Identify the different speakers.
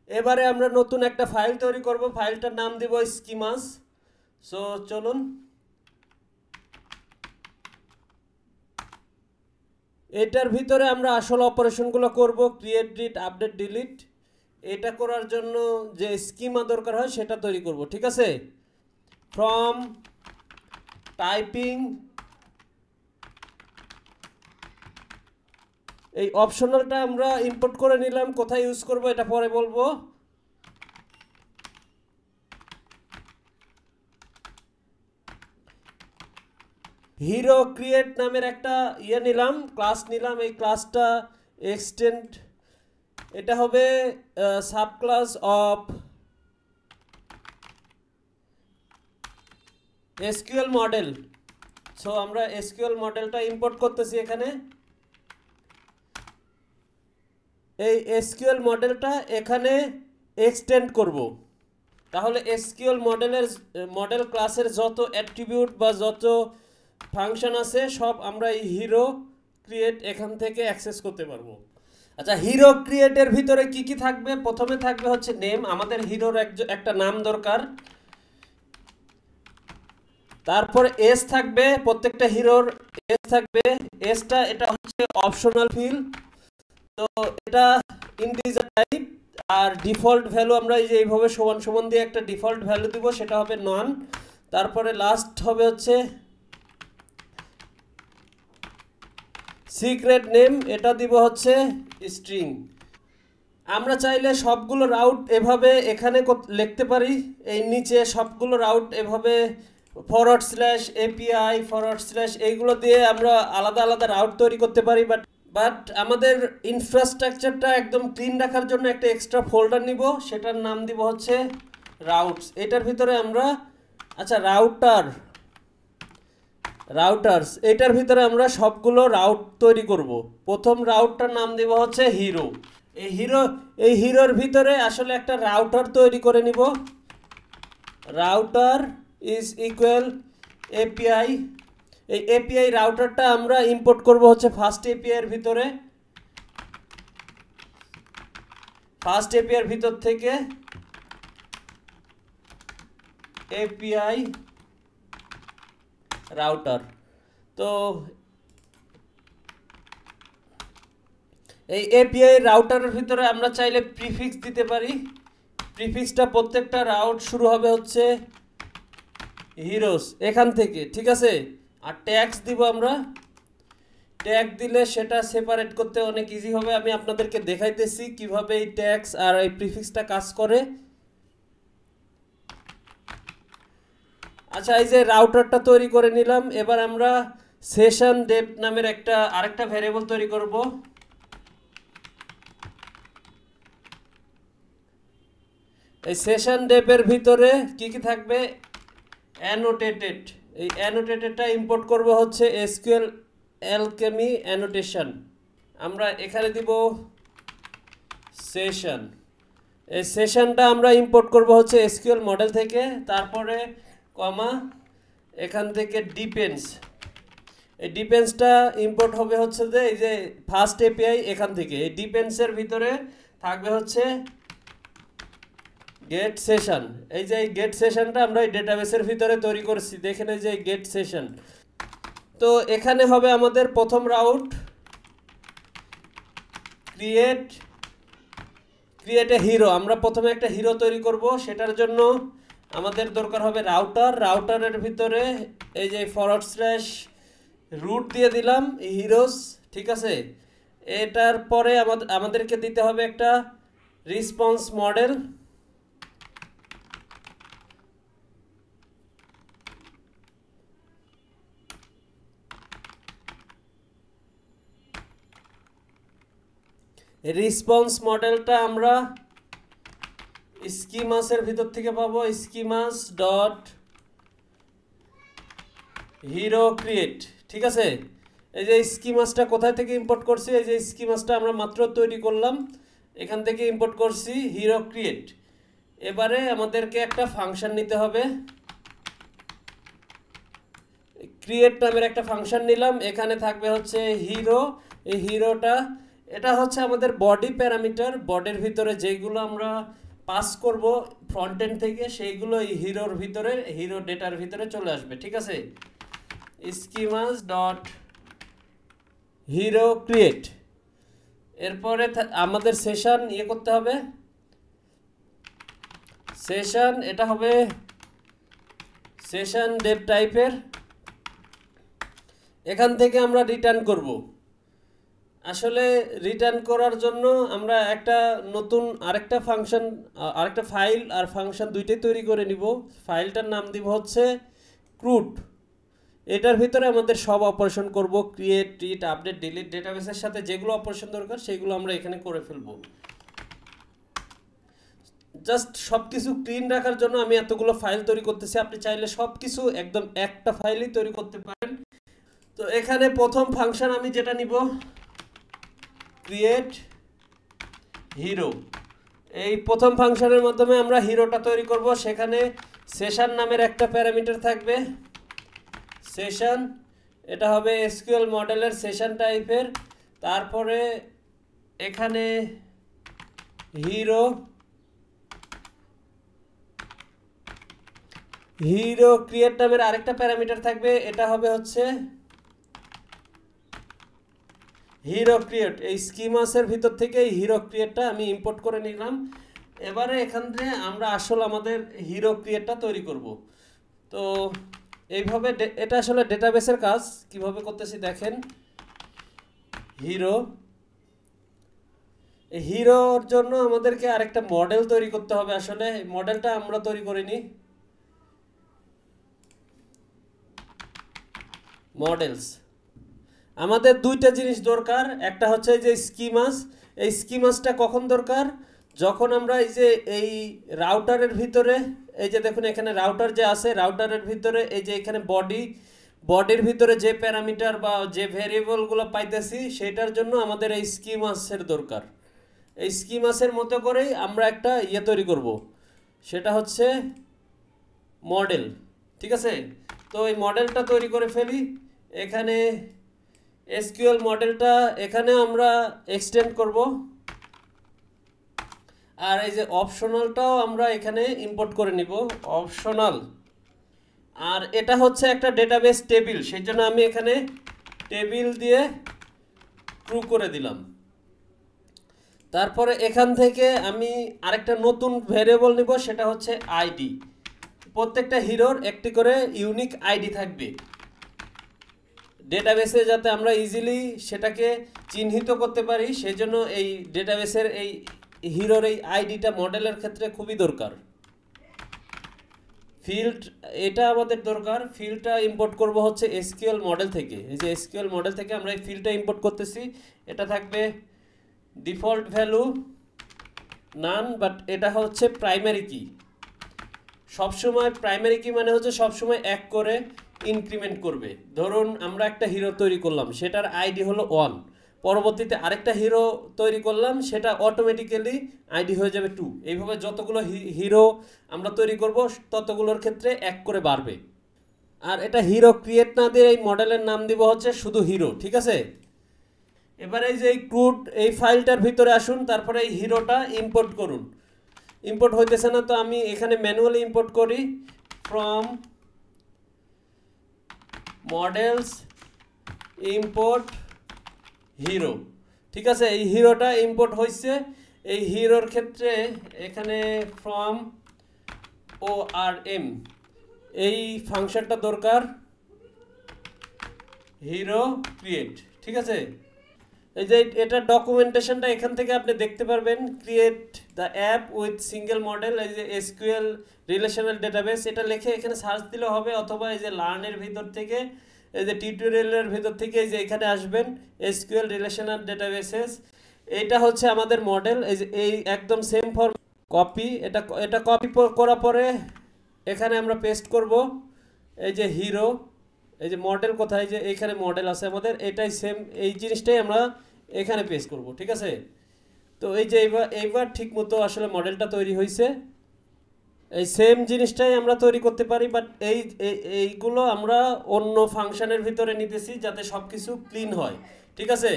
Speaker 1: এবারে আমরা নতুন একটা ফাইল তৈরি করব, ফাইলটার নাম দিব স্কিমাস। সো চলুন, এটার ভিতরে আমরা আসল অপারেশনগুলো করব, ক্রিয়েট, ডিলিট, আপডেট, ডিলিট। এটা করার জন্য যে স্কিমা দরকার হয় সেটা তৈরি করব, ঠিক আছে। ফ্রম টাইপিং, এই অপশনালটা আমরা ইম্পোর্ট করে নিলাম, কোথায় ইউজ করব এটা পরে বলবো। হিরো ক্রিয়েট নামের একটা নিলাম, ক্লাস নিলাম। এই ক্লাসটা এক্সটেন্ড, এটা হবে sub class of SQL model. So আমরা এসকিউএল মডেলটা ইম্পোর্ট করতেছি এখানে। এই এসকিউএল মডেলটা এখানে এক্সটেন্ড করব। তাহলে এসকিউএল মডেল ক্লাসের যত অ্যাট্রিবিউট বা যত ফাংশন আছে সব আমরা এই হিরো ক্রিয়েট এখান থেকে অ্যাক্সেস করতে পারবো। আচ্ছা, হিরো ক্রিয়েটের ভিতরে কি কি থাকবে? প্রথমে থাকবে হচ্ছে নেম, আমাদের হিরোর একটা নাম দরকার। তারপর এস থাকবে, প্রত্যেকটা হিরোর এস থাকবে। এসটা এটা হচ্ছে অপশনাল ফিল, তো এটা ইন্টিজার টাইপ। আর ডিফল্ট ভ্যালু আমরা এই যে এইভাবে সমান সমান দিয়ে একটা ডিফল্ট ভ্যালু দিব, সেটা হবে নন। তারপরে লাস্ট হবে হচ্ছে সিক্রেট নেম, এটা দিব হচ্ছে স্ট্রিং। আমরা চাইলে সবগুলো রাউট এভাবে এখানে লিখতে পারি, এই নিচে সবগুলো রাউট এভাবে forward slash API forward slash এইগুলো দিয়ে আমরা আলাদা আলাদা রাউট তৈরি করতে পারি। বাট আমাদের ইনফ্রাস্ট্রাকচারটা একদম ক্লিন রাখার জন্য একটা এক্সট্রা ফোল্ডার নিব, সেটার নাম দিব হচ্ছে রাউটস। এটার ভিতরে আমরা, আচ্ছা রাউটার্স, এটার ভিতরে আমরা সবগুলো রাউট তৈরি করব। প্রথম রাউটটার নাম দিব হচ্ছে হিরো। এই হিরোর ভিতরে আসলে একটা রাউটার তৈরি করে নিব। Router is equal API. এই এপিআই রাউটারটা আমরা ইম্পোর্ট করব হচ্ছে ফার্স্ট এপিআই এর ভিতরে। ফার্স্ট এপিআই এর ভিতর থেকে এপিআই রাউটার। তো এই এপিআই রাউটারের ভিতরে আমরা চাইলে প্রিফিক্স দিতে পারি। প্রিফিক্সটা প্রত্যেকটা রাউট শুরু হবে হচ্ছে হিরোস এখান থেকে, ঠিক আছে। আর ট্যাক্স দিব আমরা। ট্যাগ দিলে সেটা সেপারেট করতে অনেক ইজি হবে। আমি আপনাদেরকে দেখাইতেছি কিভাবে এই ট্যাক্স আর এই প্রিফিক্সটা কাজ করে। আচ্ছা, এই যে রাউটারটা তৈরি করে নিলাম, এবার আমরা সেশন ডেপ নামের আরেকটা ভ্যারিয়েবল তৈরি করব। এই সেশন ডেপের ভিতরে কি কি থাকবে? অ্যানোটেটেড। এই অ্যানোটেটেডটা ইম্পোর্ট করব হচ্ছে এসকিউএল অ্যালকেমি অ্যানোটেশন। আমরা এখানে দিব সেশন। এই সেশনটা আমরা ইম্পোর্ট করব হচ্ছে এসকিউএল মডেল থেকে। তারপরে কমা, এখান থেকে ডিপেন্ডস। এই ডিপেন্ডসটা ইম্পোর্ট হবে হচ্ছে যে এই যে ফার্স্ট এপিআই এখান থেকে। এই ডিপেন্ডসের ভিতরে থাকবে হচ্ছে গেট সেশন। এই যে এই গেট সেশনটা আমরা এই ডেটাবেসের ভিতরে তৈরি করেছি, দেখেন এই যে গেট সেশন। তো এখানে হবে আমাদের প্রথম রাউট ক্রিয়েট এ হিরো। আমরা প্রথমে একটা হিরো তৈরি করব, সেটার জন্য আমাদের দরকার হবে রাউটারের ভিতরে এই যে ফরওয়ার্ড স্ল্যাশ রুট দিয়ে দিলাম হিরোস, ঠিক আছে। এটার পরে আমাদেরকে দিতে হবে একটা রেসপন্স মডেল। রেসপন্স মডেলটা আমরা স্কিমাসের ভিতর থেকে পাবো, স্কিমাস ডট হিরো ক্রিয়েট, ঠিক আছে। এই যে স্কিমাসটা কোথায় থেকে ইম্পোর্ট করছি? এই যে স্কিমাসটা আমরা মাত্র তৈরি করলাম, এখান থেকে ইম্পোর্ট করছি হিরো ক্রিয়েট। এবারে আমাদেরকে একটা ফাংশন নিতে হবে, ক্রিয়েট নামের একটা ফাংশন নিলাম। এখানে থাকবে হচ্ছে হিরো। এই হিরোটা এটা হচ্ছে আমাদের বডি প্যারামিটার, বডির ভিতরে যেগুলো আমরা পাস করব ফ্রন্ট এন্ড থেকে সেইগুলো এই হিরোর ভিতরে, হিরো ডেটার ভিতরে চলে আসবে। ঠিক আছে, স্কিমাস ডট হিরো ক্রিয়েট। এরপরে আমাদের সেশন করতে হবে, সেশন এটা হবে সেশন ডেপ টাইপের। এখান থেকে আমরা রিটার্ন করব। আসলে রিটার্ন করার জন্য আমরা একটা নতুন আরেকটা ফাংশন, আরেকটা ফাইল আর ফাংশন দুইটাই তৈরি করে নিব। ফাইলটার নাম দিব হচ্ছে ক্রুড। এটার ভিতরে আমাদের সব অপারেশন করব, ক্রিয়েট, রিড, আপডেট, ডিলিট, ডেটাবেসের সাথে যেগুলো অপারেশন দরকার সেগুলো আমরা এখানে করে ফেলব। জাস্ট সব কিছু ক্লিন রাখার জন্য আমি এতগুলো ফাইল তৈরি করতেছি। আপনি চাইলে সব কিছু একদম একটা ফাইলই তৈরি করতে পারেন। তো এখানে প্রথম ফাংশন আমি যেটা নিব, ক্রিয়েট হিরো। এই প্রথম ফাংশনের মাধ্যমে আমরা হিরোটা তৈরি করব। সেখানে সেশন নামের একটা প্যারামিটার থাকবে, সেশন। এটা হবে এসকিউএল মডেলের সেশন টাইপের। তারপরে এখানে হিরো হিরো ক্রিয়েট নামের আরেকটা প্যারামিটার থাকবে, এটা হবে হচ্ছে হিরো ক্রিয়েট। এই স্কিমাসের ভিতর থেকে এই হিরো ক্রিয়েটটা আমি ইম্পোর্ট করে নিলাম। এবারে এখান থেকে আমরা আসলে আমাদের হিরো ক্রিয়েটটা তৈরি করব। তো এইভাবে এটা আসলে ডেটাবেসের কাজ কিভাবে করতেছি দেখেন। হিরো, হিরোর জন্য আমাদেরকে আরেকটা মডেল তৈরি করতে হবে। আসলে মডেলটা আমরা তৈরি করিনি। মডেলস আমাদের দুইটা জিনিস দরকার। একটা হচ্ছে যে স্কিমাস। এই স্কিমাসটা কখন দরকার, যখন আমরা এই যে এই রাউটারের ভিতরে, এই যে দেখুন এখানে রাউটার যে আছে, রাউটারের ভিতরে এই যে এখানে বডির ভিতরে যে প্যারামিটার বা যে ভেরিয়েবলগুলো পাইতেছি সেটার জন্য আমাদের এই স্কিমাসের দরকার। এই স্কিমাসের মতো করেই আমরা একটা তৈরি করব, সেটা হচ্ছে মডেল। ঠিক আছে, তো এই মডেলটা তৈরি করে ফেলি। এখানে এসকিউএল মডেলটা এখানে আমরা এক্সটেন্ড করব, আর এই যে অপশনালটাও আমরা এখানে ইম্পোর্ট করে নিব, অপশনাল। আর এটা হচ্ছে একটা ডেটাবেস টেবিল, সেই জন্য আমি এখানে টেবিল দিয়ে ট্রু করে দিলাম। তারপরে এখান থেকে আমি আরেকটা নতুন ভেরিয়েবল নিব, সেটা হচ্ছে আইডি। প্রত্যেকটা হিরোর একটি করে ইউনিক আইডি থাকবে ডেটাবেসে, যাতে আমরা ইজিলি সেটাকে চিহ্নিত করতে পারি। সেই জন্য এই ডেটাবেসের এই হিরোর এই আইডিটা মডেলের ক্ষেত্রে খুবই দরকার। ফিল্ড এটা আমাদের দরকার। ফিল্ডটা ইম্পোর্ট করব হচ্ছে এসকিউএল মডেল থেকে। এই যে এসকিউএল মডেল থেকে আমরা এই ফিল্ডটা ইম্পোর্ট করতেছি। এটা থাকবে ডিফল্ট ভ্যালু নান, বাট এটা হচ্ছে প্রাইমারি কি। সবসময় প্রাইমারি কি মানে হচ্ছে সবসময় এক করে ইনক্রিমেন্ট করবে। ধরুন আমরা একটা হিরো তৈরি করলাম, সেটার আইডি হলো 1, পরবর্তীতে আরেকটা হিরো তৈরি করলাম, সেটা অটোমেটিক্যালি আইডি হয়ে যাবে 2। এইভাবে যতগুলো হিরো আমরা তৈরি করব ততগুলোর ক্ষেত্রে এক করে বাড়বে। আর এটা হিরো ক্রিয়েট না দিয়ে এই মডেলের নাম দিব হচ্ছে শুধু হিরো। ঠিক আছে, এবারে এই যে এই ক্রুড এই ফাইলটার ভিতরে আসুন, তারপরে এই হিরোটা ইম্পোর্ট করুন। ইম্পোর্ট হইতেছে না, তো আমি এখানে ম্যানুয়ালি ইম্পোর্ট করি, ফ্রম মডেলস ইম্পোর্ট হিরো। ঠিক আছে, এই হিরোটা ইম্পোর্ট হয়েছে। এই হিরোর ক্ষেত্রে এখানে ফ্রম ORM এই ফাংশনটা দরকার, হিরো ক্রিয়েট। ঠিক আছে, এই যে এটা ডকুমেন্টেশনটা এখান থেকে আপনি দেখতে পারবেন। Create the app with single model, এই যে এসকিউএল রিলেশনাল ডেটাবেস, এটা লিখে এখানে সার্চ দিলে হবে, অথবা এই যে লার্নের ভিতর থেকে এই যে টিউটোরিয়ালের ভিতর থেকে এই যে এখানে আসবেন এসকিউএল রিলেশনাল ডেটাবেসেস। এইটা হচ্ছে আমাদের মডেল। এই যে এই একদম সেম ফর্ম কপি, এটা কপি করার পরে এখানে আমরা পেস্ট করব। এই যে হিরো, এই যে মডেল কোথায়, যে এইখানে মডেল আছে আমাদের, এটাই সেম, এই জিনিসটাই আমরা এখানে পেস্ট করব। ঠিক আছে, তো এই যে এইবার ঠিক মতো আসলে মডেলটা তৈরি হয়েছে। এই সেম জিনিসটাই আমরা তৈরি করতে পারি, বাট এইগুলো আমরা অন্য ফাংশনের ভিতরে নিতেছি যাতে সব কিছু ক্লিন হয়। ঠিক আছে।